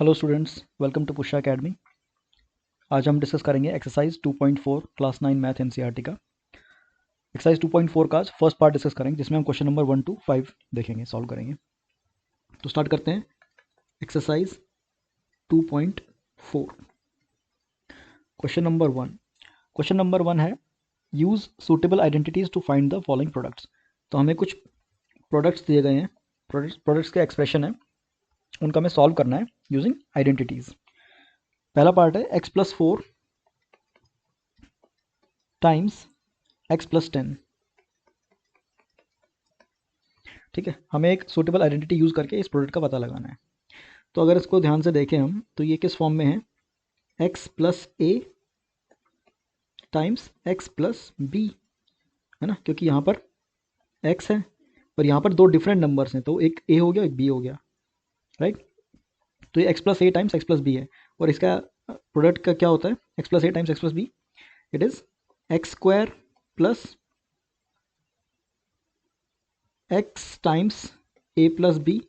Hello students, welcome to Pushpa academy. आज हम discuss करेंगे एक्सरसाइज 2.4 क्लास 9 मैथ एनसीईआरटी का। एक्सरसाइज 2.4 का आज फर्स्ट पार्ट डिस्कस करेंगे, जिसमें हम क्वेश्चन नंबर 1 to 5 देखेंगे, सॉल्व करेंगे। तो स्टार्ट करते हैं एक्सरसाइज 2.4। क्वेश्चन नंबर वन है use suitable identities to find the following products. तो हमें कुछ प्रोडक्ट्स दिए गए हैं, प्रोडक्ट्स के एक्सप्रेशन है, उनका हमें सॉल्व करना है यूजिंग आइडेंटिटीज़। पहला पार्ट है x+4 टाइम्स x+10। ठीक है, हमें एक सूटेबल आइडेंटिटी यूज़ करके इस प्रोडक्ट का पता लगाना है। तो अगर इसको ध्यान से देखें हम, तो ये किस फॉर्म में है, x+a टाइम्स x+b, है ना, क्योंकि यहाँ पर x है और यहाँ पर दो डिफरेंट नंबर्स हैं, तो एक a हो गया एक b हो गया, राइट। तो ये x+a टाइम्स x+b है, और इसका प्रोडक्ट का क्या होता है, x+a times x+b, it is x² plus x times a+b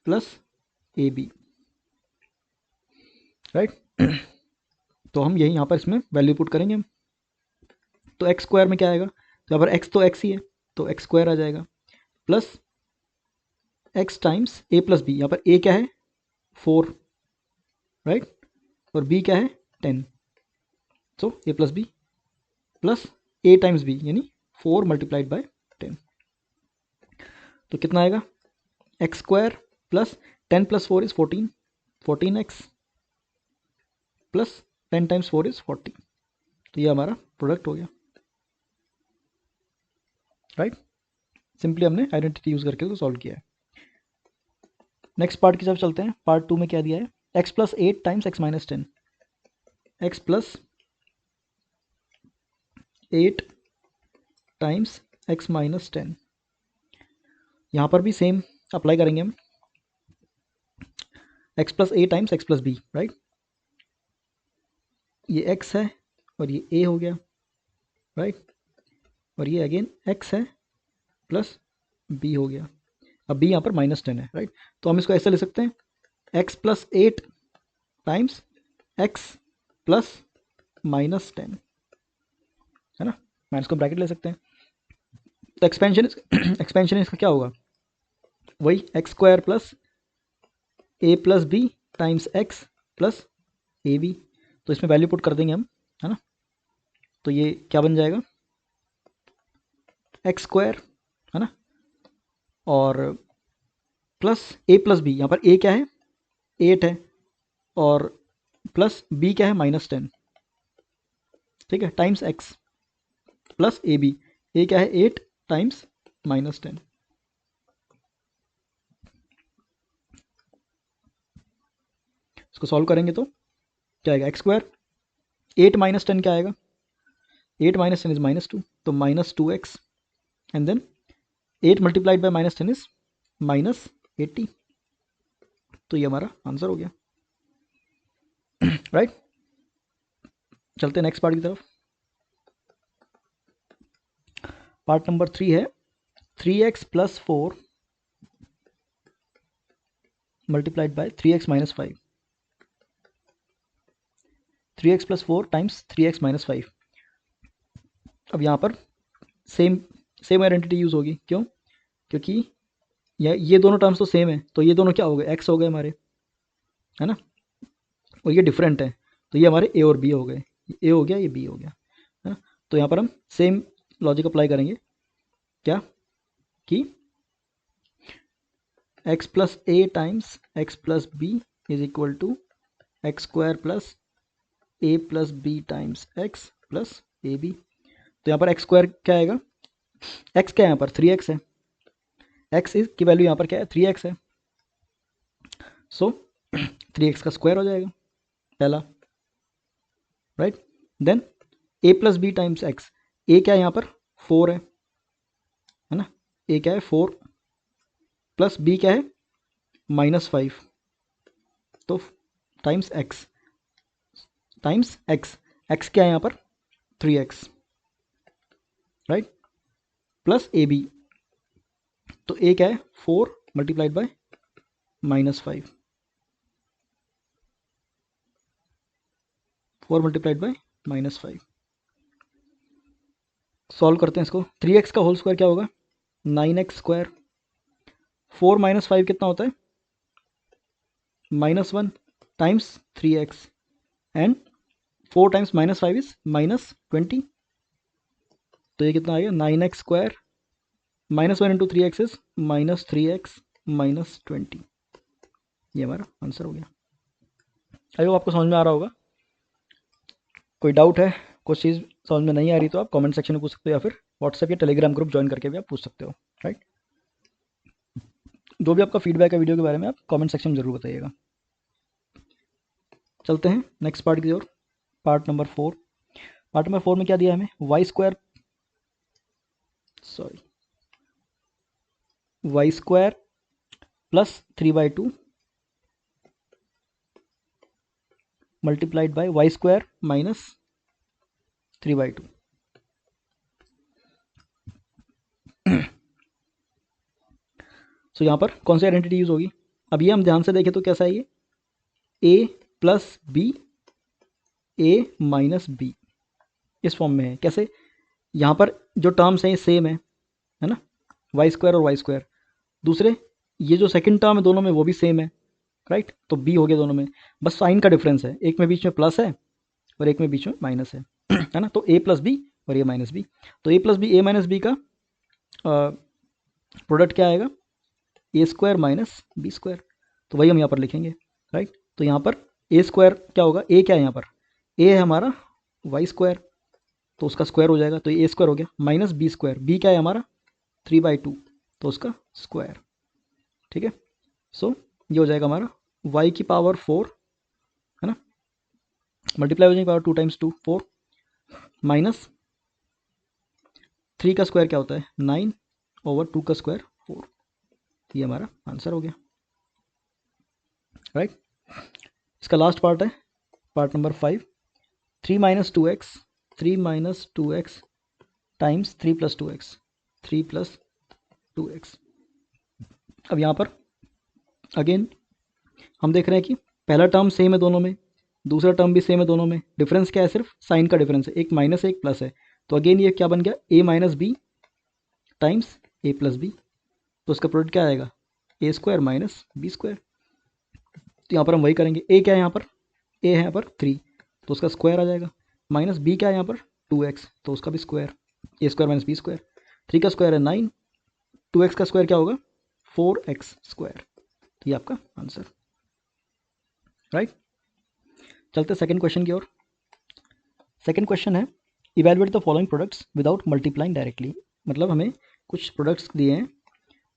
plus ab, right. तो हम यही यहाँ पर इसमें वैल्यू पुट करेंगे हम। तो x² में क्या आएगा, तो यहाँ पर x तो x ही है, तो x² आ जाएगा, प्लस x टाइम्स a+b, यहाँ पर a क्या है 4, राइट, और b क्या है 10, सो a+b plus a times b यानी 4 मल्टीप्लाइड बाय 10। तो कितना आएगा, x² plus 10 plus 4 is 14, 14x plus 10 times 4 is 40। तो ये हमारा प्रोडक्ट हो गया, राइट। सिंपली हमने आइडेंटिटी यूज करके उसको सॉल्व किया है। नेक्स्ट पार्ट की तरफ चलते हैं। पार्ट 2 में क्या दिया है, x+8 times x-10, x+8 times x-10। यहाँ पर भी सेम अप्लाई करेंगे हम, x+a टाइम्स x+b, राइट। ये x है और ये a हो गया, राइट, और ये अगेन x है प्लस b हो गया। अब b यहाँ पर -10 है, राइट। तो हम इसको ऐसे ले सकते हैं, x+8 टाइम्स x+-10, है ना, माइनस को ब्रैकेट ले सकते हैं। तो एक्सपेंशन इसका क्या होगा, वही x² plus a+b times x plus ab। तो इसमें वैल्यू पुट कर देंगे हम, है ना। तो ये क्या बन जाएगा, x², है ना, और प्लस a+b, यहाँ पर a क्या है 8 है, और प्लस b क्या है -10, ठीक है, times x plus ab, a क्या है 8 टाइम्स -10। इसको सॉल्व करेंगे तो क्या आएगा, x², 8 -10 क्या आएगा, 8 -10 इज -2, तो -2x, and then 8 multiplied by -10 is -80। तो ये हमारा आंसर हो गया, राइट। चलते हैं नेक्स्ट पार्ट की तरफ। पार्ट नंबर 3 है 3x + 4 multiplied by 3x - 5, 3x + 4 times 3x - 5। अब यहाँ पर सेम सेम आइडेंटिटी यूज़ होगी, क्यों, क्योंकि ये दोनों टर्म्स तो सेम है, तो ये दोनों क्या हो गए, x हो गए हमारे, है ना, और ये डिफरेंट है, तो ये हमारे a और b हो गए, ये a हो गया ये b हो गया, है ना। तो यहाँ पर हम सेम लॉजिक अप्लाई करेंगे, क्या कि x+a times x+b is equal to x² plus a+b times x plus ab। तो यहाँ पर x² क्या आएगा, x क्या है यहाँ पर 3x है, x की वैल्यू यहाँ पर क्या है 3x है, सो 3x का स्क्वायर हो जाएगा पहला, right. Then a+b times x, a क्या है यहाँ पर 4 है ना, a क्या है 4, प्लस b क्या है -5, तो टाइम्स x, x क्या है यहाँ पर 3x, राइट, प्लस ab, तो a क्या है 4 multiplied by -5, 4 multiplied by -5। Solve करते हैं इसको। 3x का होल स्क्वायर क्या होगा? 9x square. 4 - 5 कितना होता है? -1 times 3x and 4 times -5 is -20। तो ये कितना आ गया? 9x square -1 into 3x is -3x -20। ये हमारा आंसर हो गया। आई होप आपको समझ में आ रहा होगा। कोई डाउट है, कुछ चीज़ समझ में नहीं आ रही तो आप कमेंट सेक्शन में पूछ सकते हो, या फिर व्हाट्सएप या टेलीग्राम ग्रुप ज्वाइन करके भी आप पूछ सकते हो, राइट। जो भी आपका फीडबैक है वीडियो के बारे में आप कमेंट सेक्शन में ज़रूर बताइएगा। चलते हैं नेक्स्ट पार्ट की ओर। Part number 4। पार्ट नंबर 4 में क्या दिया है हमें? Y square plus 3/2 multiplied by y square minus 3/2। So यहाँ पर कौन सी आइडेंटिटी यूज होगी? अब ये हम ध्यान से देखें तो कैसा है ये? a plus b a minus b इस फॉर्म में है। कैसे? यहाँ पर जो टर्म्स हैं ये सेम है ना, वाई स्क्वायर और वाई स्क्वायर। दूसरे ये जो सेकंड टर्म है दोनों में वो भी सेम है, राइट। तो बी हो गया दोनों में, बस साइन का डिफरेंस है, एक में बीच में प्लस है और एक में बीच में माइनस है है ना। तो ए प्लस बी और ए माइनस बी। तो ए प्लस बी ए माइनस बी का प्रोडक्ट क्या आएगा? A square minus b square. तो वही हम यहाँ पर लिखेंगे, राइट। तो यहाँ पर ए स्क्वायर क्या होगा? ए क्या है यहाँ पर? ए है हमारा वाई स्क्वायर, तो उसका स्क्वायर हो जाएगा, तो ए स्क्वायर हो गया, माइनस बी स्क्वायर। बी क्या है हमारा? 3/2, तो उसका स्क्वायर, ठीक है। सो ये हो जाएगा हमारा y की पावर 4, है ना, मल्टीप्लाई हो जाएगी पावर 2 टाइम्स 2 4 माइनस 3 का स्क्वायर क्या होता है? 9 ओवर 2 का स्क्वायर 4। ये हमारा आंसर हो गया, राइट। इसका लास्ट पार्ट है, part number 5। 3 - 2x 3 - 2x times 3 + 2x 3 + 2x। अब यहाँ पर अगेन हम देख रहे हैं कि पहला टर्म सेम है दोनों में, दूसरा टर्म भी सेम है दोनों में। डिफरेंस क्या है? सिर्फ साइन का डिफरेंस है, एक माइनस है एक प्लस है। तो अगेन ये क्या बन गया? a minus b times a plus b. तो उसका प्रोडक्ट क्या आएगा? A square minus b square. तो यहाँ पर हम वही करेंगे। a क्या है यहाँ पर? a है यहाँ पर 3, तो उसका स्क्वायर आ जाएगा। माइनस b क्या है यहाँ पर? 2x, तो उसका भी स्क्वायर। ए स्क्वायर माइनस बी स्क्वायर। 3 का स्क्वायर है 9, 2x का स्क्वायर क्या होगा? 4x square. तो ये आपका आंसर, राइट। चलते सेकंड क्वेश्चन की ओर। सेकंड क्वेश्चन है, evaluate the following products without multiplying directly. मतलब हमें कुछ प्रोडक्ट्स दिए हैं,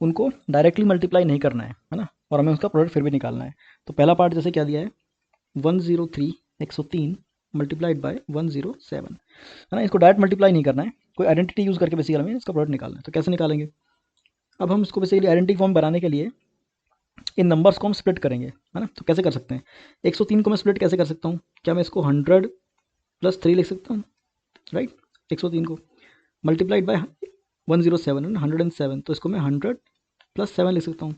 उनको डायरेक्टली मल्टीप्लाई नहीं करना है ना, और हमें उसका प्रोडक्ट फिर भी निकालना है। तो पहला पार्ट जैसे क्या दिया है? 103 मल्टीप्लाइड बाय 107, है ना। इसको डायरेक्ट मल्टीप्लाई नहीं करना है, कोई आइडेंटिटी यूज़ करके बेसिकली हमें इसका प्रोडक्ट निकालना है। तो कैसे निकालेंगे? अब हम इसको बेसिकली आइडेंटिटी फॉर्म बनाने के लिए इन नंबर्स को हम स्प्लिट करेंगे, है ना। तो कैसे कर सकते हैं? 103 को मैं स्प्लिट कैसे कर सकता हूँ? क्या मैं इसको 100 + 3 लिख सकता हूँ, राइट। 103 को मल्टीप्लाइड बाय 107 है ना, 107, तो इसको मैं 100 + 7 लिख सकता हूँ।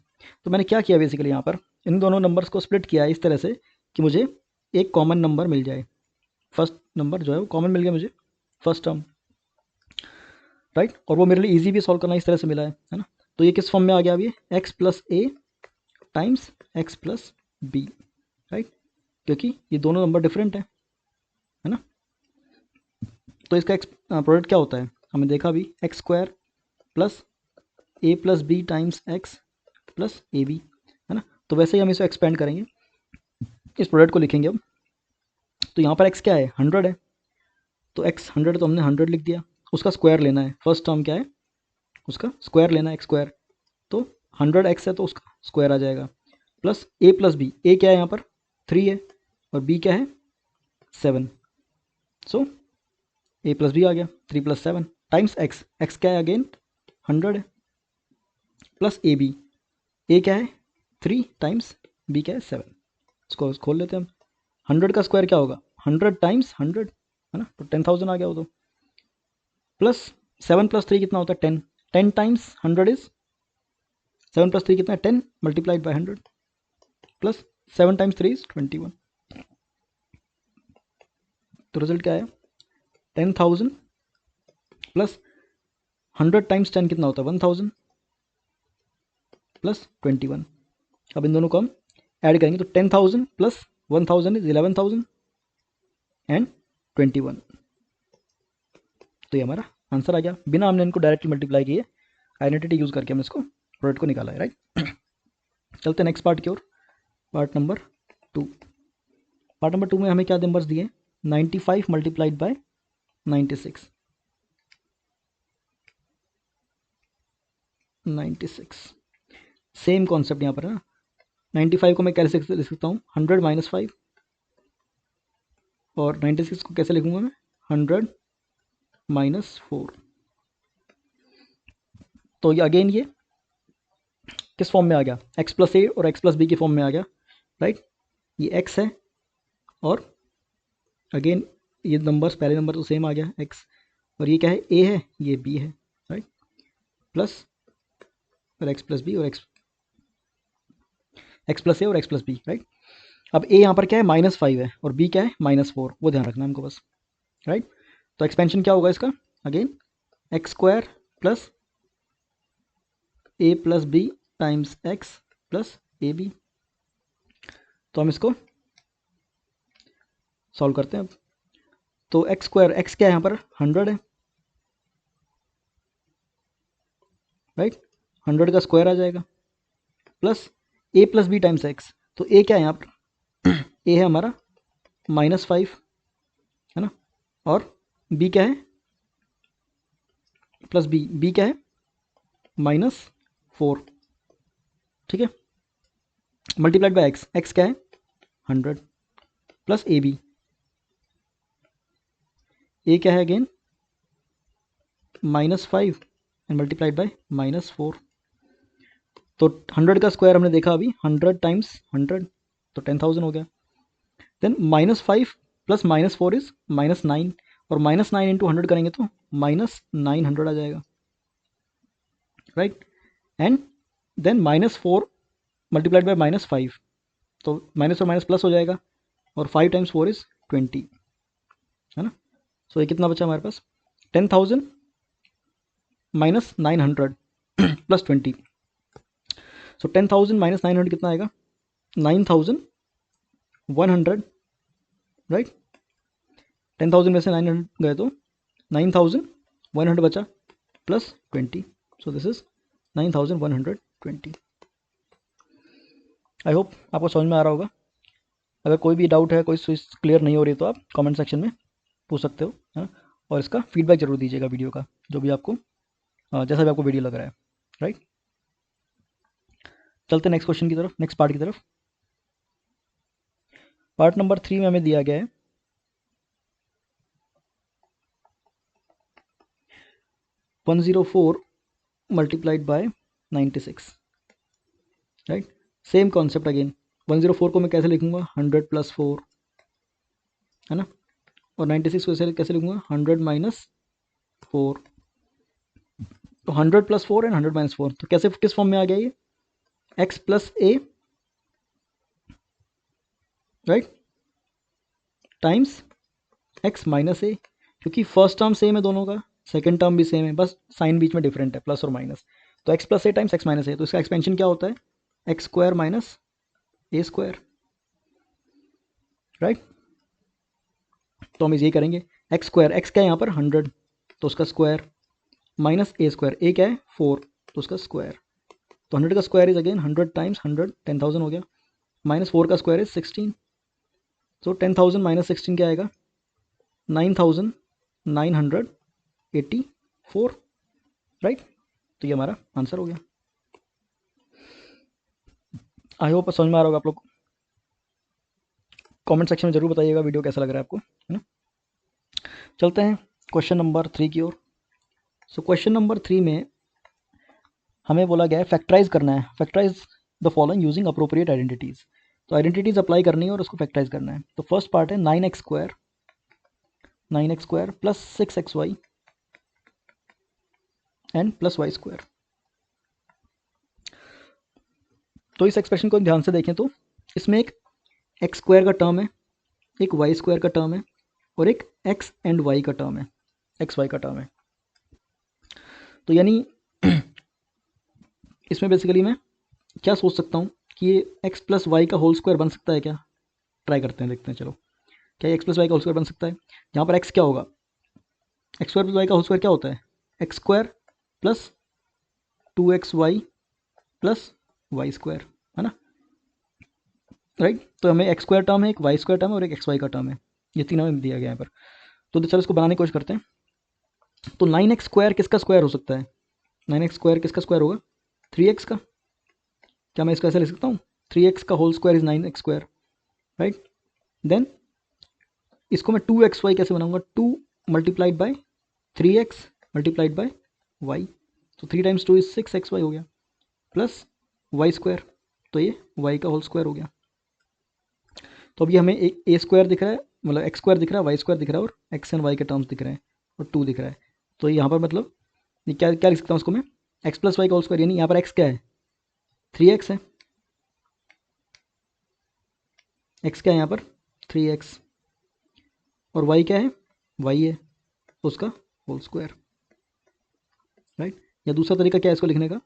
तो मैंने क्या किया बेसिकली यहाँ पर, इन दोनों नंबर्स को स्प्लिट किया है इस तरह से कि मुझे एक कॉमन नंबर मिल जाए। फर्स्ट नंबर जो है वो कॉमन मिल गया मुझे, फर्स्ट टर्म, राइट। और वो मेरे लिए ईजी भी सॉल्व करना इस तरह से मिला है ना। तो ये किस फॉर्म में आ गया? अब ये x + a times x + b, right, क्योंकि ये दोनों नंबर डिफरेंट है ना। तो इसका प्रोडक्ट क्या होता है? हमने देखा अभी, x square plus a + b times x + ab, है ना। तो वैसे ही हम इसे एक्सपेंड करेंगे, इस प्रोडक्ट को लिखेंगे अब। तो यहाँ पर x क्या है? 100 है, तो x 100 तो हमने 100 लिख दिया। उसका स्क्वायर लेना है, फर्स्ट टर्म क्या है? उसका स्क्वायर लेना है, x स्क्वायर। तो 100x है तो उसका स्क्वायर आ जाएगा, प्लस a + b। a क्या है यहाँ पर? 3 है, और b क्या है? 7। सो a + b आ गया, 3 + 7 टाइम्स x। x क्या है? अगेन 100 है, प्लस ए बी। a क्या है? 3 टाइम्स b क्या है? 7। इसको खोल लेते हैं हम। 100 का स्क्वायर क्या होगा? 100 टाइम्स 100, है ना, तो 10,000 आ गया वो तो। प्लस 7 + 3 कितना होता है? 10। 10 टाइम्स 100 इज 7 + 3 कितना है? 10 multiplied by 100, plus 7 times 3 is 21। तो रिजल्ट क्या है, 10,000 प्लस 100 टाइम्स 10 कितना होता है, 1000 प्लस 21। अब इन दोनों को हम ऐड करेंगे तो 10,000 प्लस 1000 इज 11,000 एंड 21। तो ये हमारा आंसर आ गया, बिना हमने इनको डायरेक्टली मल्टीप्लाई किए, आइडेंटिटी यूज़ करके हमने इसको प्रोडक्ट को निकाला है, राइट। चलते नेक्स्ट पार्ट की ओर, पार्ट नंबर 2। पार्ट नंबर 2 में हमें क्या नंबर्स दिए, 95 मल्टीप्लाइड बाय 96, 96 सेम कॉन्सेप्ट यहाँ पर है ना। 95 को मैं कैसे लिख सकता हूँ, 100 माइनस 5, और 96 को कैसे लिखूंगा मैं, 100 माइनस 4। तो ये अगेन ये किस फॉर्म में आ गया, x प्लस ए और x प्लस बी के फॉर्म में आ गया, राइट। ये x है और अगेन ये नंबर्स, पहले नंबर तो सेम आ गया x, और ये क्या है, a है, ये b है, राइट, प्लस और x प्लस बी और x प्लस ए और x प्लस बी, राइट। अब a यहाँ पर क्या है, -5 है, और b क्या है, -4, वो ध्यान रखना हमको बस, राइट। तो एक्सपेंशन क्या होगा इसका, again x square plus a plus b times x plus a b. तो हम इसको सॉल्व करते हैं अब। तो एक्स स्क्वायर, एक्स क्या है यहाँ पर, 100 है, राइट, 100 का स्क्वायर आ जाएगा, plus a plus b times x. तो ए क्या है यहाँ पर, ए है हमारा -5, है ना, और बी क्या है, प्लस बी, बी क्या है, -4, ठीक है, मल्टीप्लाइड बाय एक्स, एक्स क्या है 100, प्लस ए बी, ए क्या है अगेन -5 एंड मल्टीप्लाइड बाय -4। तो 100 का स्क्वायर हमने देखा अभी, 100 टाइम्स 100, तो 10,000 हो गया। देन -5 प्लस -4 इज -9, और -9 इंटू 100 करेंगे तो -900 आ जाएगा, right. And then -4 multiplied by -5, तो माइनस और माइनस प्लस हो जाएगा, और 5 टाइम्स 4 इज 20, है ना। सो ये कितना बचा हमारे पास, 10,000 माइनस 900 प्लस 20। सो 10,000 माइनस 900 कितना आएगा, 9,100, राइट। 10,000 में से 900 गए तो 9,100 बचा, plus 20, so this is 9,120। I hope आपको समझ में आ रहा होगा। अगर कोई भी डाउट है, कोई चीज़ क्लियर नहीं हो रही, तो आप कमेंट सेक्शन में पूछ सकते हो, है ना, और इसका फीडबैक जरूर दीजिएगा वीडियो का, जो भी आपको जैसा भी आपको वीडियो लग रहा है, राइट। चलते नेक्स्ट क्वेश्चन की तरफ, नेक्स्ट पार्ट की तरफ। पार्ट नंबर 3 में हमें दिया गया है 104 multiplied by 96, right. Same concept again, 104 को मैं कैसे लिखूंगा, 100 प्लस 4, है ना, और 96 को कैसे लिखूंगा, 100 माइनस 4। तो 100 प्लस 4 एंड 100 माइनस 4, तो कैसे, किस फॉर्म में आ गया ये, x प्लस ए, राइट, टाइम्स x माइनस ए, क्योंकि फर्स्ट टर्म सेम है दोनों का, सेकंड टर्म भी सेम है, बस साइन बीच में डिफरेंट है, प्लस और माइनस। तो x प्लस ए टाइम्स x माइनस ए, तो इसका एक्सपेंशन क्या होता है, एक्स स्क्वायर माइनस ए स्क्वायर, राइट। तो हम ये करेंगे, एक्स स्क्वायर, एक्स क्या है यहाँ पर 100, तो उसका स्क्वायर, माइनस ए स्क्वायर, ए क्या है 4, तो उसका स्क्वायर। तो 100 का स्क्वायर इज अगेन 100 टाइम्स 100, 10,000 हो गया, -4 का स्क्वायर इज 16, तो 10,000 माइनस 16 क्या आएगा, 9,984, राइट। तो ये हमारा आंसर हो गया। आई होप समझ में आ रहा होगा आप लोग। कमेंट सेक्शन में जरूर बताइएगा वीडियो कैसा लग रहा है आपको, है ना। चलते हैं क्वेश्चन नंबर 3 की ओर। सो क्वेश्चन नंबर 3 में हमें बोला गया है फैक्टराइज करना है, factorise the following using appropriate identities. तो आइडेंटिटीज अप्लाई करनी है और उसको फैक्टराइज करना है। तो फर्स्ट पार्ट है 9x square plus 6xy and plus y square. तो इस एक्सप्रेशन को ध्यान से देखें तो इसमें एक एक्स स्क्वायर का टर्म है, एक वाई स्क्वायर का टर्म है, और एक एक्स एंड वाई का टर्म है, एक्स वाई का टर्म है। तो यानी इसमें बेसिकली मैं क्या सोच सकता हूँ कि ये एक्स प्लस वाई का होल स्क्वायर बन सकता है क्या? ट्राई करते हैं, देखते हैं। चलो, क्या एक्स प्लस वाई का होल स्क्वायर बन सकता है? यहाँ पर एक्स क्या होगा? एक्स स्क्वायर प्लस वाई का होल स्क्वायर क्या होता है? X square plus 2xy plus y square, है ना, राइट? तो हमें एक्स स्क्वायर टर्म है, एक वाई स्क्वायर टर्म है और एक एक्स वाई का टर्म है, ये तीनों हमें दिया गया है यहाँ पर। तो चलो इसको बनाने की कोशिश करते हैं। तो 9x स्क्वायर किसका स्क्वायर हो सकता है? 9x स्क्वायर किसका स्क्वायर होगा? 3x का। क्या मैं इसको ऐसे लिख सकता हूँ? 3x का whole square is 9x square, right? Then इसको मैं 2xy कैसे बनाऊंगा? 2 multiplied by 3x multiplied by y, तो 3 टाइम्स 2 इज 6xy हो गया, प्लस वाई स्क्वायर, तो ये y का होल स्क्वायर हो गया। तो अब ये हमें एक ए स्क्वायर दिख रहा है, मतलब एक्स स्क्वायर दिख रहा है, वाई स्क्वायर दिख रहा है और एक्स एंड वाई के टर्म्स दिख रहे हैं और 2 दिख रहा है। तो यहाँ पर मतलब ये क्या क्या लिख सकता हूँ इसको मैं? एक्स प्लस वाई का होल स्क्वायर, यानी यहाँ पर एक्स क्या है? 3x है, एक्स क्या है यहाँ पर? 3x, और वाई क्या है? वाई है, तो उसका होल स्क्वायर, राइट? या दूसरा तरीका क्या है इसको लिखने का?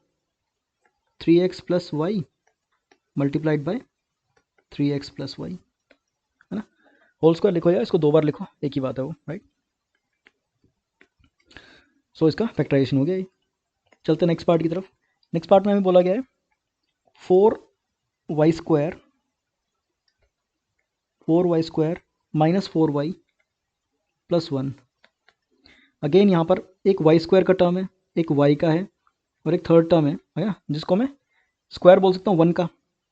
3x plus y multiplied by 3x plus y, है ना? होल स्क्वायर लिखो या इसको 2 बार लिखो, एक ही बात है वो, राइट? सो इसका फैक्टराइजेशन हो गया ये। चलते नेक्स्ट पार्ट की तरफ। नेक्स्ट पार्ट में हमें बोला गया है 4y square minus 4y plus 1। Again यहाँ पर एक वाई स्क्वायर का टर्म है, एक वाई का है और एक थर्ड टर्म है ना, जिसको मैं स्क्वायर बोल सकता हूँ 1 का,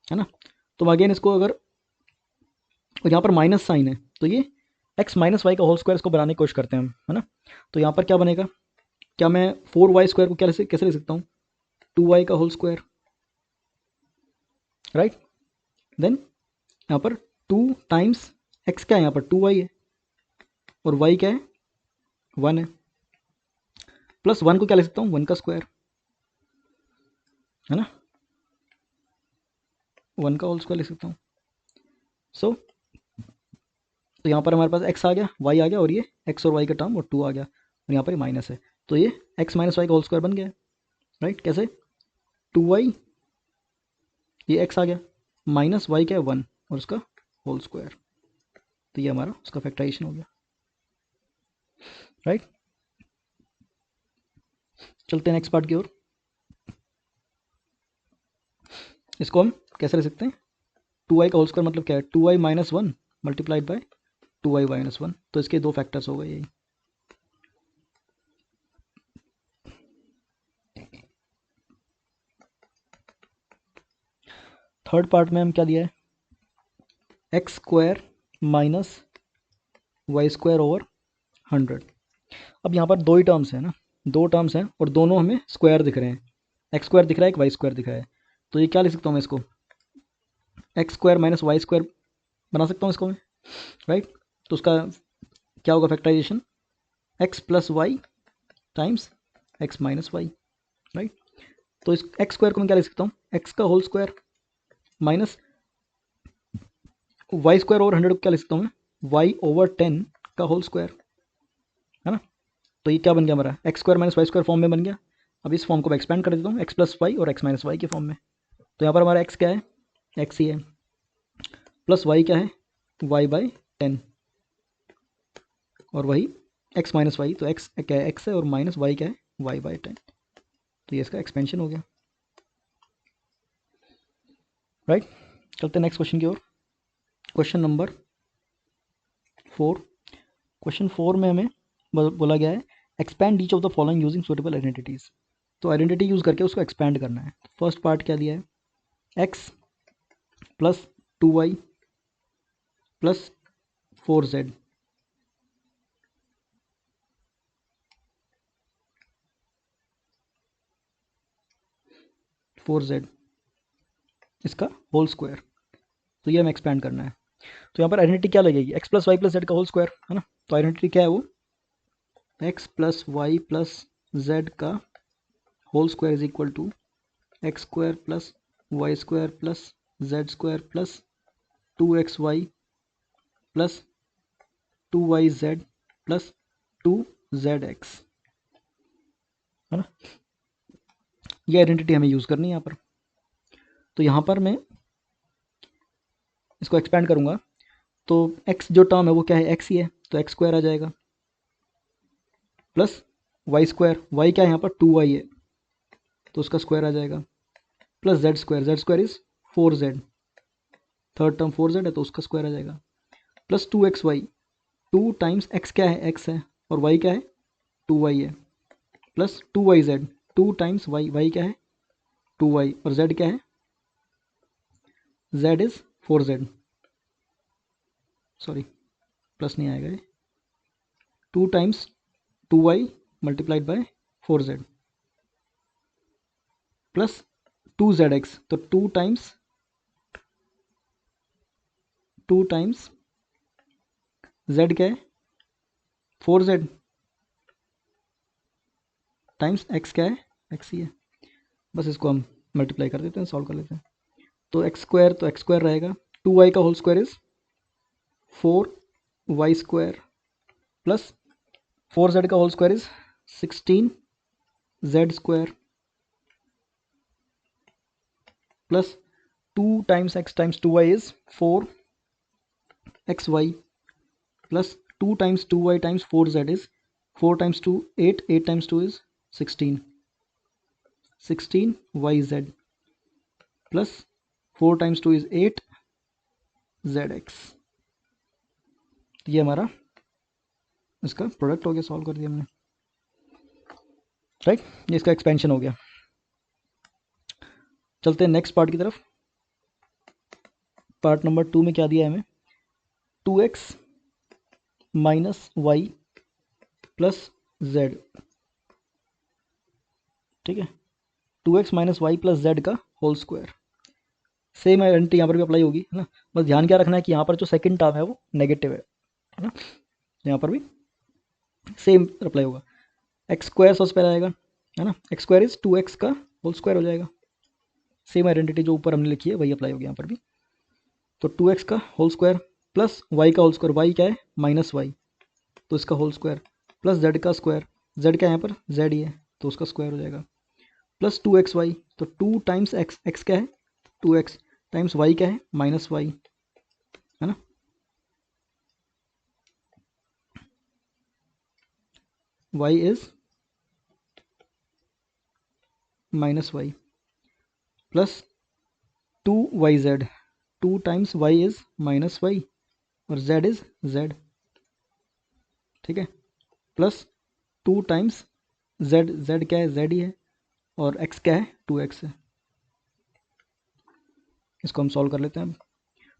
है ना? तो अगेन इसको अगर, और यहाँ पर माइनस साइन है, तो ये x माइनस वाई का होल स्क्वायर इसको बनाने की कोशिश करते हैं हम, है ना? तो यहाँ पर क्या बनेगा? क्या मैं 4y स्क्वायर को क्या कैसे लिख सकता हूँ? 2y का होल स्क्वायर, राइट? देन यहाँ पर 2 टाइम्स x क्या है? यहाँ पर 2y है और y क्या है? 1 है, प्लस 1 को क्या लिख सकता हूँ? 1 का स्क्वायर, है ना? 1 का होल स्क्वायर लिख सकता हूँ। सो तो यहाँ पर हमारे पास x आ गया, y आ गया और ये x और y का टर्म और 2 आ गया और यहाँ पर माइनस है, तो ये x माइनस वाई का होल स्क्वायर बन गया, राइट? कैसे? 2y, ये x आ गया, माइनस वाई क्या है? 1 और उसका होल स्क्वायर, तो ये हमारा उसका फैक्टराइजेशन हो गया, राइट? चलते हैं नेक्स्ट पार्ट की ओर। इसको हम कैसे लिख सकते हैं? 2y का होल स्क्वायर मतलब क्या है? 2y minus 1 multiplied by 2y minus 1, तो इसके 2 फैक्टर्स हो गए यही। थर्ड पार्ट में हम क्या दिया है? X square minus y square over 100। अब यहाँ पर 2 ही टर्म्स हैं ना, 2 टर्म्स हैं और दोनों हमें स्क्वायर दिख रहे हैं, एक्स स्क्वायर दिख रहा है, एक वाई स्क्वायर दिख रहा है, तो ये क्या लिख सकता हूँ मैं इसको? X square minus y square बना सकता हूँ इसको मैं, राइट? तो उसका क्या होगा factorisation? X plus y times x minus y, right? तो इस एक्स स्क्वायर को मैं क्या लिख सकता हूँ? एक्स का whole square minus y square over 100 को क्या लिख सकता हूँ मैं? वाई ओवर 10 का होल स्क्वायर, है ना? तो ये क्या बन गया हमारा? X square minus y square form में बन गया। अब इस फॉर्म को मैं एक्सपेंड कर देता हूँ, एक्स प्लस वाई और एक्स माइनस वाई के फॉर्म में। तो यहाँ पर हमारा एक्स क्या है? एक्स ही है, प्लस वाई क्या है? वाई बाई 10, और वही एक्स माइनस वाई, तो एक्स क्या है? एक्स है, और माइनस वाई क्या है? Y by 10। तो ये इसका एक्सपेंशन हो गया, राइट? चलते हैं नेक्स्ट क्वेश्चन की ओर। Question number 4। क्वेश्चन 4 में हमें बोला गया है expand each of the following using suitable identities. तो आइडेंटिटी यूज़ करके उसको एक्सपैंड करना है। फर्स्ट पार्ट क्या दिया है? X plus 2y plus 4z, इसका होल स्क्वायर, तो ये हमें एक्सपैंड करना है। तो यहाँ पर आइडेंटिटी क्या लगेगी? X plus y plus z का होल स्क्वायर, है ना? तो आइडेंटिटी क्या है वो? X plus y plus z का whole square is equal to x square plus y square plus z square plus 2xy plus 2yz plus 2zx, है ना। ये आइडेंटिटी हमें यूज़ करनी है यहाँ पर। तो यहाँ पर मैं इसको एक्सपेंड करूँगा तो x जो टर्म है वो क्या है, x ही है, तो x स्क्वायर आ जाएगा प्लस वाई स्क्वायर, वाई क्या है यहाँ पर 2y है तो उसका स्क्वायर आ जाएगा, plus z square is 4z, third term 4z है तो उसका स्क्वायर आ जाएगा, प्लस 2xy, 2 टाइम्स x क्या है, x है, और y क्या है 2y है, प्लस 2yz, 2 टाइम्स y क्या है 2y, और z क्या है, z is 4z, sorry plus नहीं आएगा ये, 2 times 2y multiplied by 4z plus 2zx, तो 2 टाइम्स z क्या है 4z टाइम्स x क्या है, x ही है, बस इसको हम मल्टीप्लाई कर देते हैं, सॉल्व कर लेते हैं। तो x स्क्वायर रहेगा, 2y का whole square is 4y square plus 4z का whole square is 16z square plus 2 times x times 2y is 4xy plus 2 times 2y times 4z is 4 times 2 8, 8 times 2 is 16yz plus 4 times 2 is 8zx। ये हमारा इसका product हो गया, solve कर दिया हमने, right. ये इसका एक्सपेंशन हो गया। चलते हैं नेक्स्ट पार्ट की तरफ। पार्ट नंबर 2 में क्या दिया है हमें, 2x minus y plus Z, ठीक है, 2x minus y plus z का होल स्क्वायर। सेम आइडेंटिटी यहाँ पर भी अप्लाई होगी, है ना। बस ध्यान क्या रखना है कि यहाँ पर जो सेकंड टर्म है वो नेगेटिव है ना, यहाँ पर भी सेम अप्लाई होगा। एक्स स्क्वायर सबसे पहले आएगा, है ना, एक्स स्क्वायर इज 2x का होल स्क्वायर हो जाएगा। सेम आइडेंटिटी जो ऊपर हमने लिखी है वही अप्लाई होगी यहाँ पर भी। तो 2x का होल स्क्वायर प्लस y का होल स्क्वायर, y क्या है माइनस वाई, तो इसका होल स्क्वायर प्लस z का स्क्वायर, z क्या है यहाँ पर z ही है तो उसका स्क्वायर हो जाएगा, प्लस 2xy, तो 2 टाइम्स x क्या है 2x टाइम्स y क्या है माइनस वाई, है ना, y is minus y plus 2yz, 2 times y is minus y और z इज z, ठीक है, प्लस 2 टाइम्स z क्या है z ही है और x क्या है 2x है। इसको हम सॉल्व कर लेते हैं अब।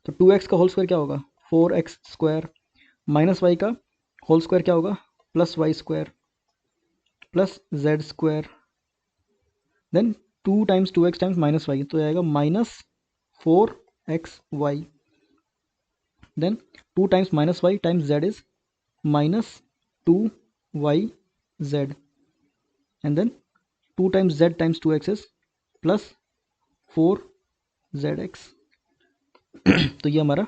तो 2x का होल स्क्वायर क्या होगा 4x स्क्वायर माइनस वाई का होल स्क्वायर क्या होगा plus y square plus z square, then 2 times 2x times minus y तो आएगा minus 4xy, then 2 times minus y times z is minus 2yz, and then 2 times z times 2x is plus 4zx। तो ये हमारा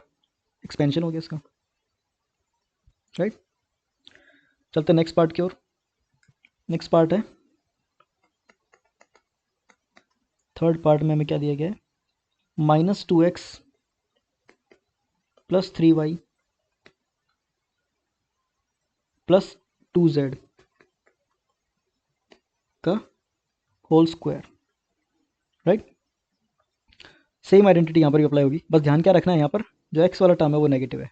expansion हो गया इसका, right. चलते next part की ओर। नेक्स्ट पार्ट है थर्ड पार्ट में हमें क्या दिया गया है, minus 2x plus 3y plus 2z का whole square, right. Same identity यहाँ पर भी अप्लाई होगी, बस ध्यान क्या रखना है यहाँ पर जो x वाला टर्म है वो नेगेटिव है,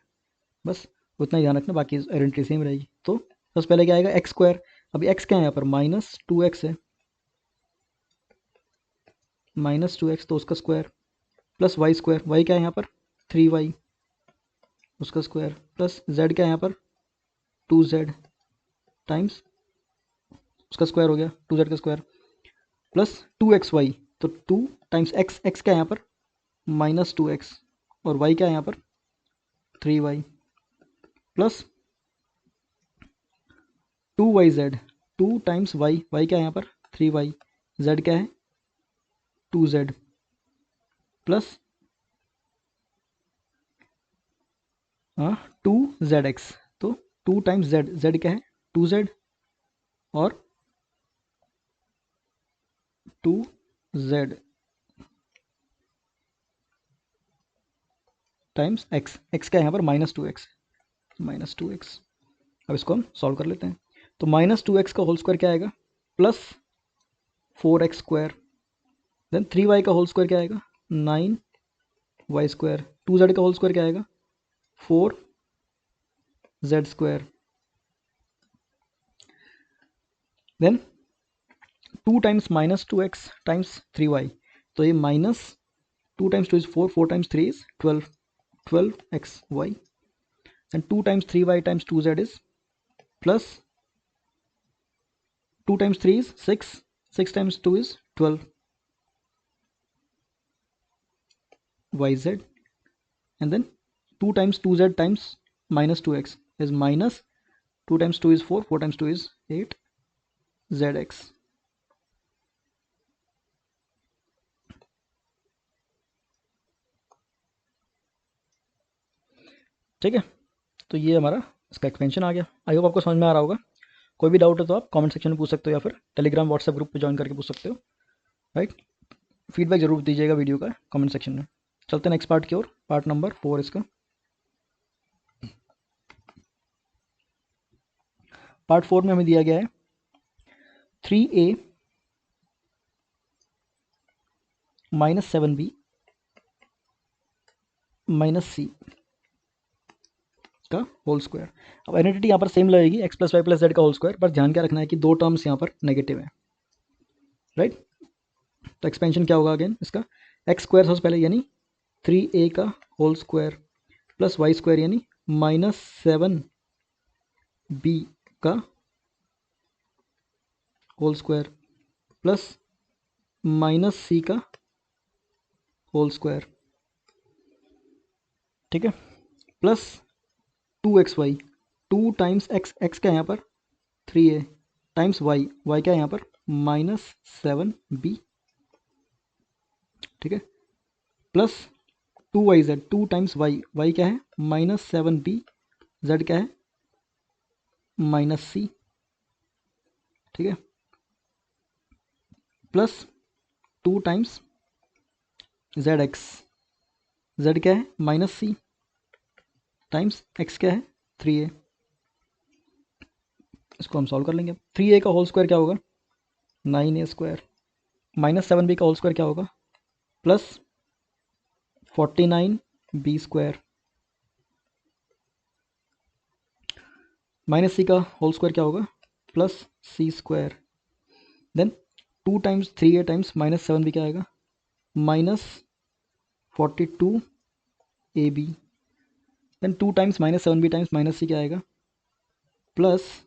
बस उतना ही ध्यान रखना, बाकी आइडेंटिटी सेम रहेगी। तो सबसे पहले क्या आएगा एक्स स्क्वायर, अभी x क्या है यहाँ पर माइनस 2x है, माइनस 2x तो उसका square plus y square, y क्या है यहाँ पर 3y उसका स्क्वायर प्लस z क्या है यहाँ पर 2z टाइम्स उसका स्क्वायर हो गया 2z का स्क्वायर प्लस 2xy, तो 2 टाइम्स x क्या है यहाँ पर माइनस 2x और y क्या है यहाँ पर 3y plus 2yz, 2 times y, y क्या है यहाँ पर 3y, z क्या है 2z प्लस 2zx, तो 2 टाइम्स जेड, जेड क्या है 2z, और 2z टाइम्स x, x क्या है यहाँ पर -2x, -2x। अब इसको हम सॉल्व कर लेते हैं। तो -2x का होल स्क्वायर क्या आएगा, +4x², देन 3y का होल स्क्वायर क्या आएगा 9y², 2z का होल स्क्वायर क्या आएगा 4z², then 2 times -2x times 3y, तो ये -2 times 2 is 4, 4 times 3 is 12, 12xy, and 2 times 3y times 2z is plus 2 times 3 is 6, 6 times 2 is 12yz, and then 2 times 2z times -2x is -2 times 2 is 4, 4 times 2 is 8zx। ठीक है, तो ये हमारा इसका expansion आ गया। I hope आपको समझ में आ रहा होगा। कोई भी डाउट है तो आप कमेंट सेक्शन में पूछ सकते हो, या फिर टेलीग्राम व्हाट्सएप ग्रुप पे ज्वाइन करके पूछ सकते हो, राइट। फीडबैक जरूर दीजिएगा वीडियो का कमेंट सेक्शन में। चलते हैं नेक्स्ट पार्ट की ओर, पार्ट नंबर 4 इसका। पार्ट 4 में हमें दिया गया है 3a - 7b - c का होल स्क्वायर। अब आइडेंटिटी यहाँ पर सेम लगेगी, x + y + z का होल स्क्वायर, पर ध्यान क्या रखना है कि दो टर्म्स यहाँ पर नेगेटिव है, राइट। तो एक्सपेंशन क्या होगा अगेन इसका, x² सबसे पहले यानी 3a का होल स्क्वायर प्लस y² यानी -7b का होल स्क्वायर प्लस -c का होल स्क्वायर, ठीक है, plus 2xy, 2 times x, x क्या है यहाँ पर 3a टाइम्स y, y क्या है यहाँ पर -7b, ठीक है, plus 2yz, 2 times y, y क्या है -7b, z क्या है -c, ठीक है, प्लस 2 टाइम्स zx, z क्या है -c टाइम्स x क्या है 3a। इसको हम सॉल्व कर लेंगे। 3a का होल स्क्वायर क्या होगा 9a², -7b का होल स्क्वायर क्या होगा प्लस 49b², -c का होल स्क्वायर क्या होगा plus c², then 2 times 3a times -7b क्या आएगा -42ab, then 2 times -7b times -c क्या आएगा plus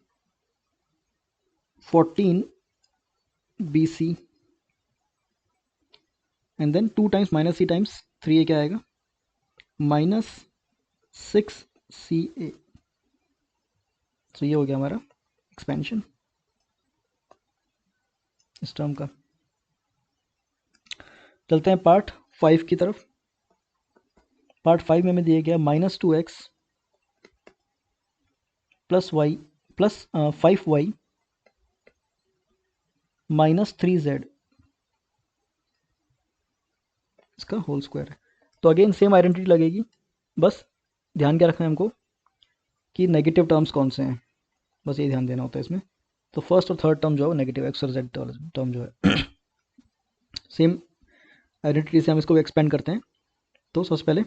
14bc, and then 2 times -c times 3a क्या आएगा -6ca। तो ये हो गया हमारा एक्सपेंशन इस टर्म का। चलते हैं पार्ट 5 की तरफ। पार्ट 5 में हमें दिया गया -2x plus y plus 5y -3z इसका होल स्क्वायर है। तो अगेन सेम आइडेंटिटी लगेगी, बस ध्यान क्या रखना है हमको कि नेगेटिव टर्म्स कौन से हैं, बस ये ध्यान देना होता है इसमें। तो फर्स्ट और थर्ड टर्म जो है वो नेगेटिव, एक्स और जेड टर्म जो है सेम आइडेंटिटी से हम इसको एक्सपेंड करते हैं। तो सबसे पहले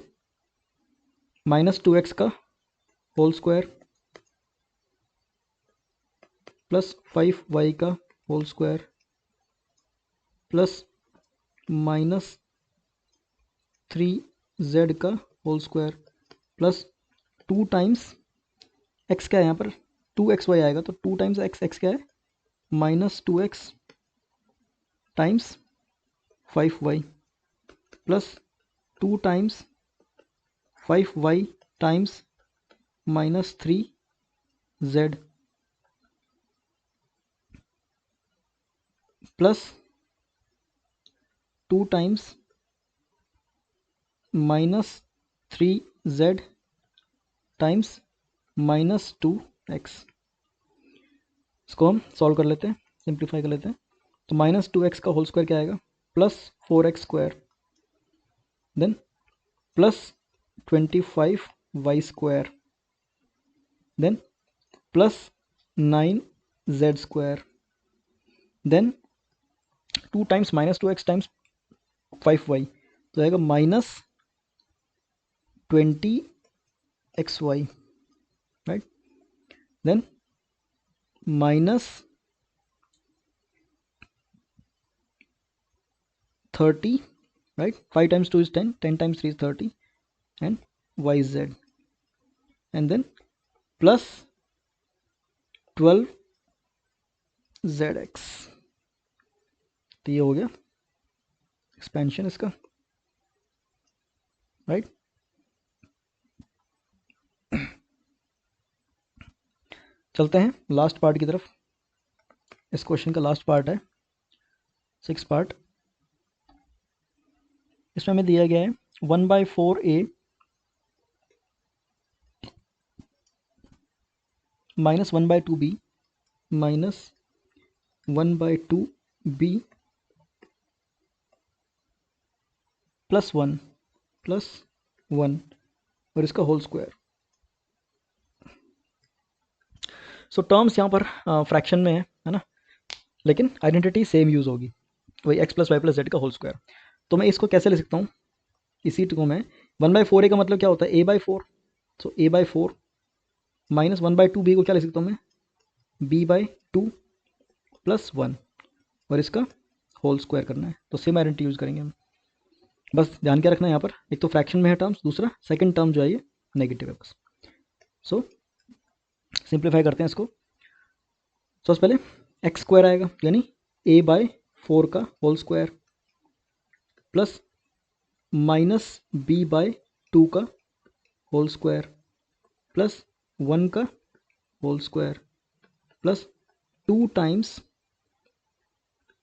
-2x का होल स्क्वायर प्लस 5y का होल स्क्वायर प्लस -3z का whole square plus 2 times x क्या है यहाँ पर 2xy आएगा, तो 2 टाइम्स x क्या है -2x times 5y plus 2 times 5y times -3z plus 2 times -3z times -2z, x. इसको हम सॉल्व कर लेते हैं, सिंप्लीफाई कर लेते हैं। तो -2x का होल स्क्वायर क्या आएगा, +4x², then +25y², then +9z², then 2 times -2x times 5y, तो आएगा -20xy, right. Then -30, right? 5 times 2 is 10, 10 times 3 is 30, and yz, and then plus 12zx। तो ये हो गया एक्सपेंशन इसका, राइट। चलते हैं लास्ट पार्ट की तरफ। इस क्वेश्चन का लास्ट पार्ट है 6 पार्ट। इसमें हमें दिया गया है 1/4a minus 1/2b minus 1/2b +1 और इसका होल स्क्वायर। सो टर्म्स यहाँ पर फ्रैक्शन में है ना, लेकिन आइडेंटिटी सेम यूज़ होगी, वही x + y + z का होल स्क्वायर। तो मैं इसको कैसे ले सकता हूँ, इसी को मैं 1/4a का मतलब क्या होता है, a/4, सो a/4 माइनस 1/2b को क्या ले सकता हूँ मैं, b/2 + 1 और इसका होल स्क्वायर करना है। तो सेम आइडेंटिटी यूज़ करेंगे हम। बस ध्यान क्या रखना है यहाँ पर, एक तो फ्रैक्शन में है टर्म्स, दूसरा सेकंड टर्म जो है ये नेगेटिव है बस। सो सिंप्लीफाई करते हैं इसको। सबसे पहले x² आएगा, यानी a/4 का होल स्क्वायर प्लस -b/2 का होल स्क्वायर प्लस 1 का whole square plus 2 times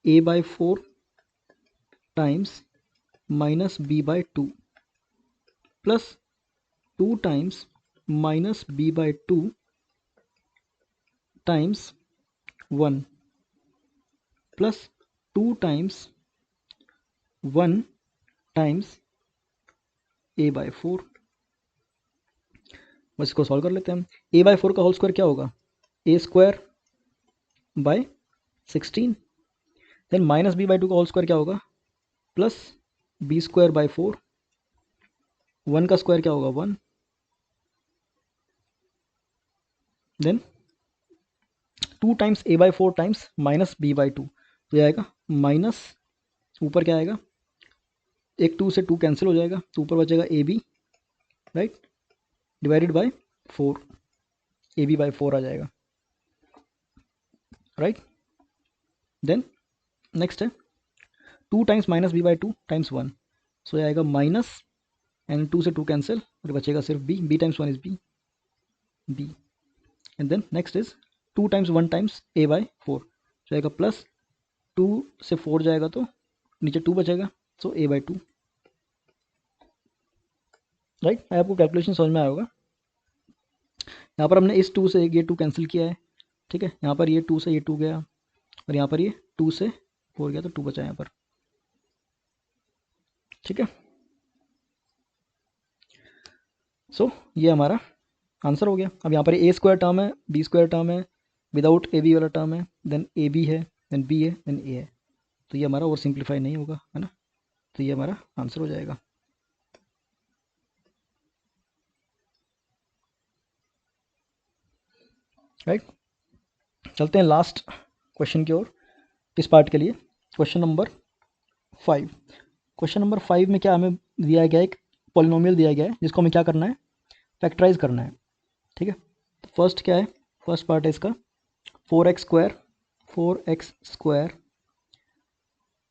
a/4 times -b/2 plus 2 times -b/2 times 1 plus 2 times 1 times a/4। बस इसको सॉल्व कर लेते हैं हम। a/4 का होल स्क्वायर क्या होगा, a²/16, देन -b/2 का होल स्क्वायर क्या होगा, प्लस b²/4, 1 का स्क्वायर क्या होगा 1, then 2 times a/4 times -b/2, तो ये आएगा माइनस, ऊपर क्या आएगा, एक 2 से 2 कैंसिल हो जाएगा, तो ऊपर बचेगा ab, right, divided by 4, ab/4 आ जाएगा, राइट। देन नेक्स्ट है 2 टाइम्स -b/2 टाइम्स 1, सो ये आएगा माइनस, एंड 2 से 2 कैंसिल और बचेगा सिर्फ b times 1 is b, and then next is 2 times 1 times a/4, so आएगा प्लस 2 से 4 जाएगा तो नीचे 2 बचेगा, सो a/2, राइट। आपको कैलकुलेशन समझ में आया होगा। यहाँ पर हमने इस 2 से ये 2 कैंसिल किया है, ठीक है। यहाँ पर ये 2 से ये 2 गया और यहाँ पर ये 2 से 4 गया, तो 2 बचा यहाँ पर, ठीक है। सो ये हमारा आंसर हो गया। अब यहाँ पर a² टर्म है, b² टर्म है, विदाउट ab वाला टर्म है, देन ab है, देन b है, देन a है, तो ये हमारा और सिंप्लीफाई नहीं होगा, है ना। तो ये हमारा आंसर हो जाएगा। राइट, चलते हैं लास्ट क्वेश्चन की ओर इस पार्ट के लिए। Question number 5। क्वेश्चन नंबर 5 में क्या हमें दिया गया, एक पॉलिनोमियल दिया गया है जिसको हमें क्या करना है, फैक्टराइज करना है, ठीक है। तो फर्स्ट क्या है, फर्स्ट पार्ट है इसका 4x²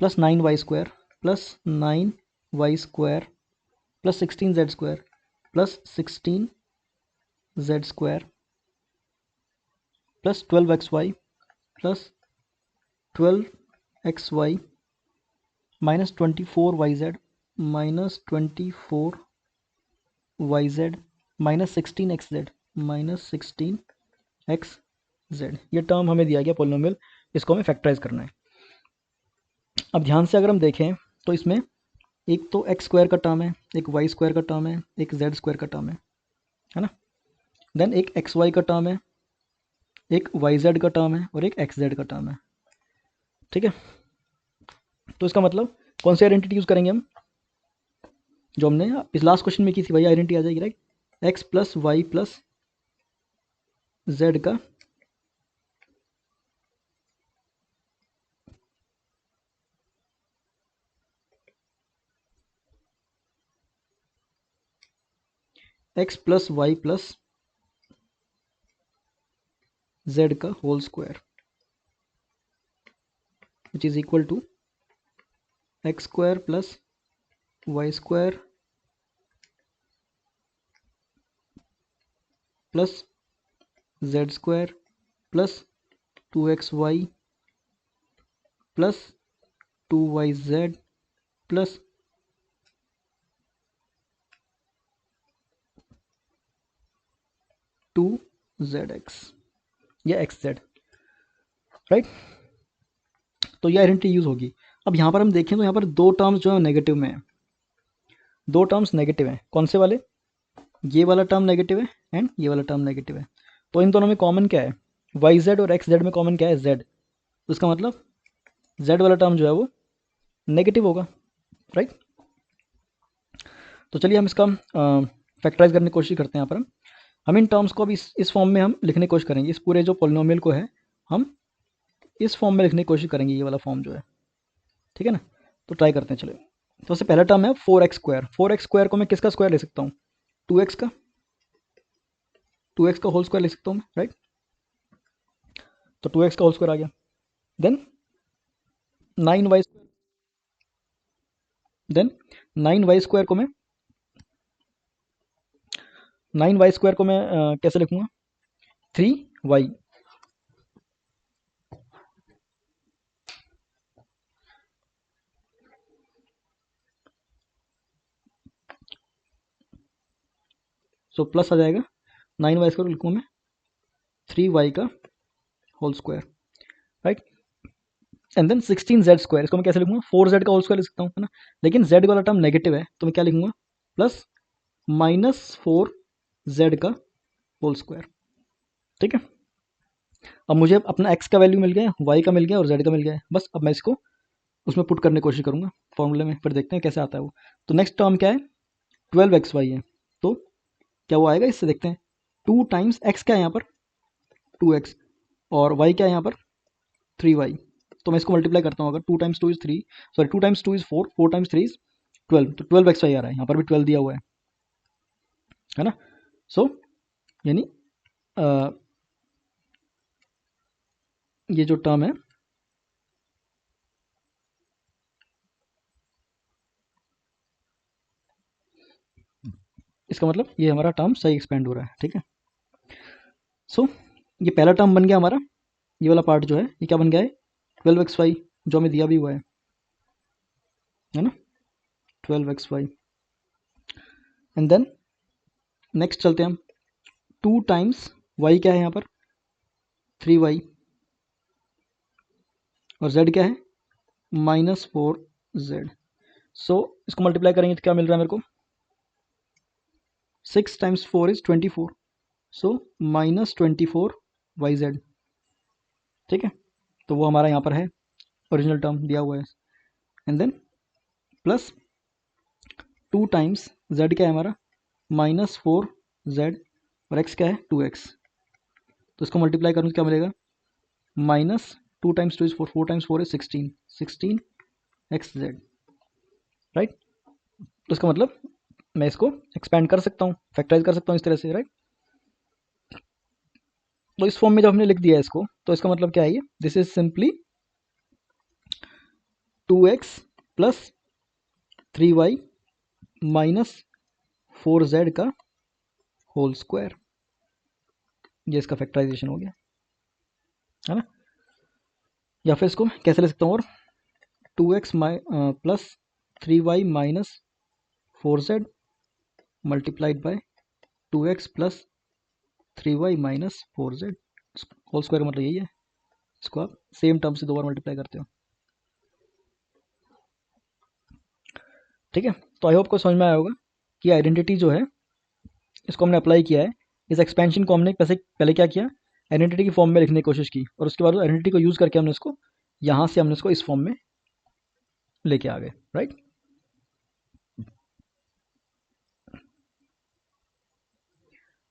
plus 9y² plus 9y² plus 16z² plus 16z² plus 12xy plus 12xy minus 24yz minus 24yz minus 16xz minus 16xz x Z, ये टर्म हमें दिया गया पोलिनोमियल, इसको हमें फैक्टराइज करना है। अब ध्यान से अगर हम देखें तो इसमें एक तो एक्स स्क्वायर का टर्म है, एक वाई स्क्वायर का टर्म है, एक जेड स्क्वायर का टर्म है ना। देन एक एक्स वाई का टर्म है, एक वाई जेड का टर्म है और एक एक्स जेड का टर्म है। ठीक है, तो इसका मतलब कौन सी आइडेंटिटी यूज़ करेंगे हम, जो हमने इस लास्ट क्वेश्चन में की थी, वही आइडेंटिटी आ जाएगी, right. X plus y plus z का x plus y plus z का whole square which is equal to x square plus y square plus z square plus 2xy plus 2yz plus 2zx या xz, right. तो ये identity use होगी। अब यहाँ पर हम देखें तो यहाँ पर दो टर्म्स जो है नेगेटिव में है, दो टर्म्स नेगेटिव हैं। कौन से वाले, ये वाला टर्म नेगेटिव है एंड ये वाला टर्म नेगेटिव है। तो इन दोनों में कॉमन क्या है, वाई जेड और एक्स जेड में कॉमन क्या है, जेड। तो इसका मतलब जेड वाला टर्म जो है वो नेगेटिव होगा, राइट। तो चलिए हम इसका फैक्टराइज करने की कोशिश करते हैं। यहाँ पर हम इन टर्म्स को अब इस फॉर्म में हम लिखने की कोशिश करेंगे, इस पूरे जो पोलिनोमियल को है हम इस फॉर्म में लिखने की कोशिश करेंगे, ये वाला फॉर्म जो है, ठीक है ना। तो ट्राई करते हैं, चलिए। तो सबसे पहला टर्म है 4x स्क्वायर। 4x स्क्वायर को मैं किसका स्क्वायर ले सकता हूँ, 2x का, 2x का होल स्क्वायर ले सकता हूँ मैं, राइट। तो 2x का होल स्क्वायर आ गया। Then 9y, then 9y square को मैं 9y स्क्वायर को मैं कैसे लिखूंगा, 3y। सो प्लस आ जाएगा, 9y स्क्वायर लिखूंगा मैं 3y का whole square, right. And then 16z square, इसको मैं कैसे लिखूंगा, 4z का होल स्क्वायर लिख सकता हूँ, है ना। लेकिन z वाला टर्म नेगेटिव है तो मैं क्या लिखूंगा, प्लस -4z का होल स्क्वायर, ठीक है। अब मुझे अपना x का वैल्यू मिल गया, y का मिल गया और z का मिल गया है। बस अब मैं इसको उसमें पुट करने की कोशिश करूंगा फॉर्मूले में, फिर देखते हैं कैसे आता है वो। तो नेक्स्ट टर्म क्या है, 12xy है। तो क्या वो आएगा, इससे देखते हैं। 2 टाइम्स x क्या है यहाँ पर, 2x, और y क्या है यहाँ पर, 3y। तो मैं इसको मल्टीप्लाई करता हूँ, अगर 2 times 2 is 3, sorry 2 times 2 is 4, 4 times 3 is 12, तो 12xy आ रहा है, यहाँ पर भी 12 दिया हुआ है ना। सो यानी ये जो टर्म है इसका मतलब ये हमारा टर्म सही एक्सपेंड हो रहा है, ठीक है। सो ये पहला टर्म बन गया हमारा, ये वाला पार्ट जो है ये क्या बन गया है, 12xy, जो हमें दिया भी हुआ है ना, 12xy। एंड देन नेक्स्ट चलते हैं हम, 2 टाइम्स y क्या है यहाँ पर, 3y, और z क्या है, -4z। सो इसको मल्टीप्लाई करेंगे तो क्या मिल रहा है मेरे को, 6 टाइम्स 4 इज 24, सो -24yz, ठीक है। तो वो हमारा यहाँ पर है, ओरिजिनल टर्म दिया हुआ है। And then plus 2 times z क्या है हमारा, -4z, और x क्या है, 2x। तो इसको मल्टीप्लाई करूँ तो क्या मिलेगा, -2 times 2 is 4, 4 times 4 is 16, 16xz, right. तो इसका मतलब मैं इसको एक्सपेंड कर सकता हूँ, फैक्टराइज कर सकता हूँ इस तरह से, राइट। तो इस फॉर्म में जब हमने लिख दिया है इसको, तो इसका मतलब क्या है, ये this is simply 2x plus 3y -4z का होल स्क्वायर, ये इसका फैक्टराइजेशन हो गया, है ना। या फिर इसको कैसे ले सकता हूँ, और 2x plus 3y -4z multiplied by 2x plus 3y -4z, whole square का मतलब यही है, इसको आप सेम टर्म से 2 बार मल्टीप्लाई करते हो। ठीक है, तो आई होप को समझ में आया होगा कि आइडेंटिटी जो है इसको हमने अप्लाई किया है। इस एक्सपेंशन को हमने पहले क्या किया, आइडेंटिटी की फॉर्म में लिखने की कोशिश की, और उसके बाद आइडेंटिटी को यूज़ करके हमने इसको यहाँ से हमने इसको इस फॉर्म में लेके आ गए, राइट।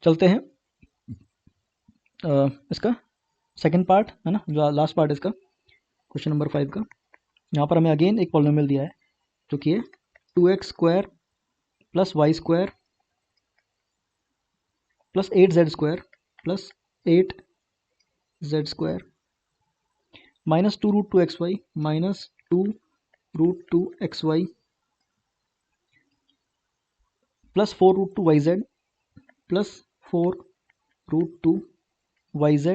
चलते हैं इसका सेकंड पार्ट है ना, जो लास्ट पार्ट इसका क्वेश्चन नंबर 5 का। यहाँ पर हमें अगेन एक पॉलिनोमियल दिया है जो कि है 2x² plus y square plus 8z² plus 8z² minus 2√2xy minus 2√2xy plus 4√2yz plus 4√2yz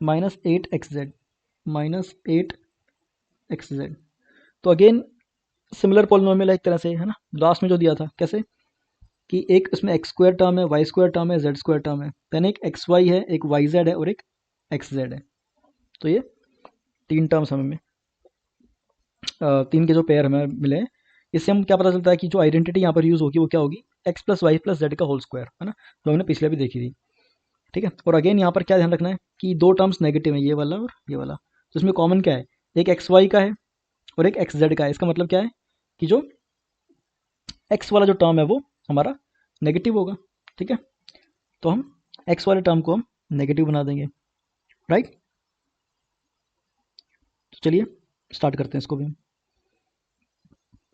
minus 8xz minus 8xz। तो अगेन सिमिलर पॉलिनोमियल है एक तरह से, है ना, लास्ट में जो दिया था कैसे कि एक इसमें x² टर्म है, y² टर्म है, z² टर्म है, देन एक xy है, एक yz है और एक xz है। तो ये 3 टर्म्स हमें 3 के जो पेयर हमें मिले हैं, इससे हम क्या पता चलता है कि जो आइडेंटिटी यहाँ पर यूज़ होगी वो क्या होगी, x plus y plus z का होल स्क्वायर, है ना, जो हमने पिछले भी देखी थी। ठीक है, और अगेन यहाँ पर क्या ध्यान रखना है कि 2 टर्म्स नेगेटिव है, ये वाला और ये वाला। तो इसमें कॉमन क्या है, एक एक्स वाई का है और एक एक्स जेड का है। इसका मतलब क्या है कि जो एक्स वाला जो टर्म है वो हमारा नेगेटिव होगा। ठीक है, तो हम एक्स वाले टर्म को हम नेगेटिव बना देंगे, राइट। तो चलिए स्टार्ट करते हैं इसको भी।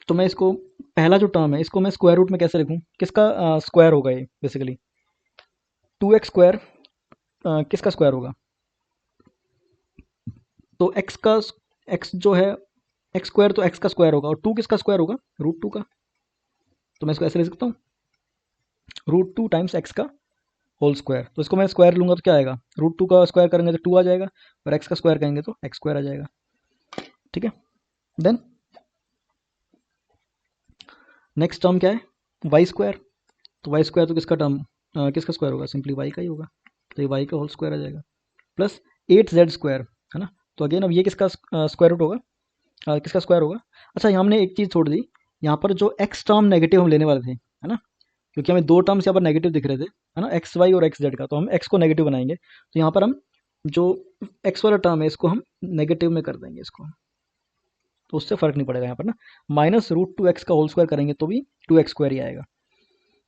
तो मैं इसको पहला जो टर्म है इसको मैं स्क्वायर रूट में कैसे लिखूं, किसका स्क्वायर होगा ये बेसिकली 2x² किसका स्क्वायर होगा, तो x का x जो है x² तो x का स्क्वायर होगा, और 2 किसका स्क्वायर होगा, √2 का। तो मैं इसको ऐसे लिख सकता हूँ √2 टाइम्स x का होल स्क्वायर। तो इसको मैं स्क्वायर लूंगा तो क्या आएगा, √2 का स्क्वायर करेंगे तो 2 आ जाएगा, और x का स्क्वायर करेंगे तो x² आ जाएगा। ठीक है, देन नेक्स्ट टर्म क्या है, y²। तो y² तो किसका टर्म किसका स्क्वायर होगा, सिंपली y का ही होगा, तो ये y का होल स्क्वायर आ जाएगा, प्लस 8z², है ना। तो अगेन अब ये किसका स्क्वायर रूट होगा, किसका स्क्वायर होगा। अच्छा, यहाँ हमने एक चीज़ छोड़ दी, यहाँ पर जो x टर्म नेगेटिव हम लेने वाले थे, है ना, क्योंकि हमें 2 टर्म्स यहाँ पर नेगेटिव दिख रहे थे, है ना, एक्स वाई और एक्स जेड का, तो हम x को नेगेटिव बनाएंगे। तो यहाँ पर हम जो x वाला टर्म है इसको हम नेगेटिव में कर देंगे इसको, तो उससे फ़र्क नहीं पड़ेगा यहाँ पर ना। माइनस √2x का होल स्क्वायर करेंगे तो भी 2x² ही आएगा,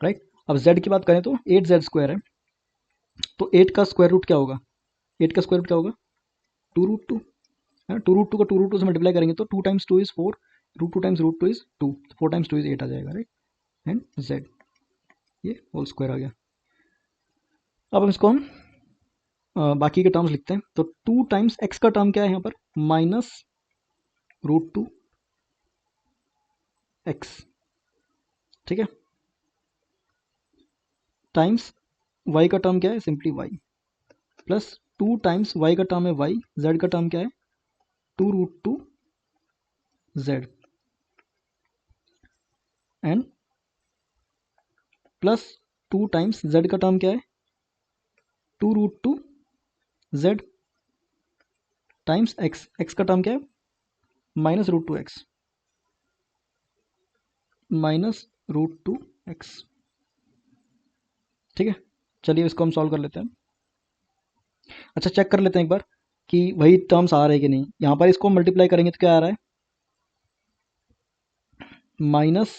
राइट। अब z की बात करें तो 8z² है, तो 8 का स्क्वायर रूट क्या होगा, 8 का स्क्वायर रूट क्या होगा 2√2, है ना। 2√2 का 2√2 से मल्टीप्लाई करेंगे तो 2 times 2 is 4, √2 times √2 is 2, 4 times 2 is 8 आ जाएगा, राइट। एंड z ये होल स्क्वायर आ गया। अब हम इसको हम बाकी के टर्म्स लिखते हैं। तो 2 टाइम्स x का टर्म क्या है यहाँ पर, माइनस √2 x, ठीक है, टाइम्स y का टर्म क्या है, simply y, plus 2 times y का टर्म है y, z का टर्म क्या है 2√2 z, and plus 2 times z का टर्म क्या है 2√2 z टाइम्स x, x का टर्म क्या है माइनस √2x, माइनस √2x। ठीक है, चलिए इसको हम सॉल्व कर लेते हैं। अच्छा, चेक कर लेते हैं एक बार कि वही टर्म्स आ रहे हैं कि नहीं। यहाँ पर इसको मल्टीप्लाई करेंगे तो क्या आ रहा है, माइनस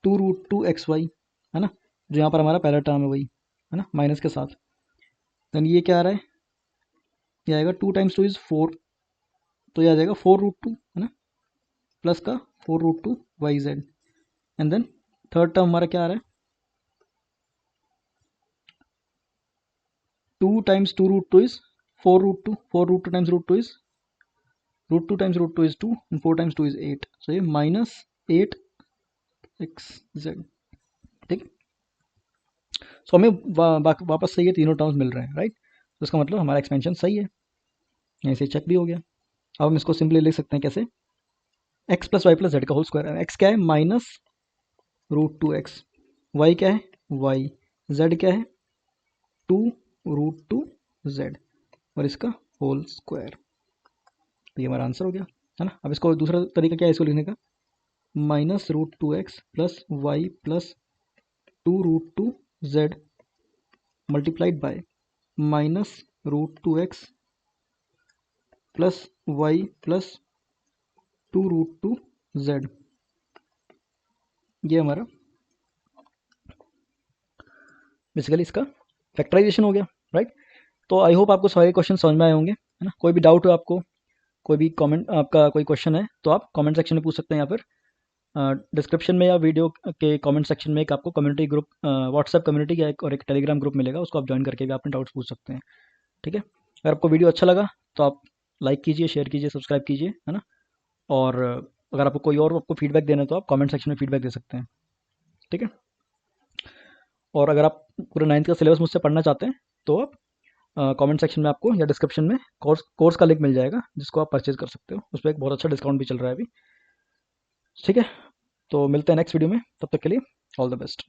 2√2xy, है ना, जो यहाँ पर हमारा पहला टर्म है वही, है ना, माइनस के साथ। देन ये क्या आ रहा है, ये आएगा 2 टाइम्स 2 इज़ 4, तो ये आ जाएगा 4√2, है ना, प्लस का 4√2yz। And then third term हमारा क्या आ रहा है 2 times 2√2 is 4√2, 4√2 times √2 is √2 times √2 is 2, and 4 times 2 is 8, सो ये माइनस 8xz। ठीक, सो हमें वापस से ये तीनों टर्म्स मिल रहे हैं, राइट। तो इसका मतलब हमारा एक्सपेंशन सही है, यहीं से चेक भी हो गया। अब हम इसको सिंपली लिख सकते हैं कैसे, x plus y plus z का होल स्क्वायर। x क्या है माइनस √2x, y क्या है y, z क्या है 2√2z और इसका होल स्क्वायर। तो ये हमारा आंसर हो गया, है ना। अब इसको दूसरा तरीका क्या है इसको लिखने का, -√2x plus y plus 2√2z multiplied by -√2x plus y plus 2√2z। ये हमारा बेसिकली इसका फैक्टराइजेशन हो गया, राइट। तो आई होप आपको सारे क्वेश्चन समझ में आए होंगे, है ना। कोई भी डाउट हो आपको, कोई भी कमेंट, आपका कोई क्वेश्चन है तो आप कमेंट सेक्शन में पूछ सकते हैं, या फिर डिस्क्रिप्शन में या वीडियो के कमेंट सेक्शन में एक आपको कम्युनिटी ग्रुप, व्हाट्सएप कम्युनिटी का एक और एक टेलीग्राम ग्रुप मिलेगा, उसको आप ज्वाइन करके भी अपने डाउट्स पूछ सकते हैं, ठीक है। अगर आपको वीडियो अच्छा लगा तो आप लाइक कीजिए, शेयर कीजिए, सब्सक्राइब कीजिए, है ना। और अगर आपको कोई और आपको फीडबैक देना है तो आप कमेंट सेक्शन में फीडबैक दे सकते हैं, ठीक है। और अगर आप पूरे 9th का सिलेबस मुझसे पढ़ना चाहते हैं तो आप कमेंट सेक्शन में आपको या डिस्क्रिप्शन में कोर्स का लिंक मिल जाएगा, जिसको आप परचेज कर सकते हो। उस पर एक बहुत अच्छा डिस्काउंट भी चल रहा है अभी, ठीक है। तो मिलते हैं नेक्स्ट वीडियो में, तब तक के लिए ऑल द बेस्ट।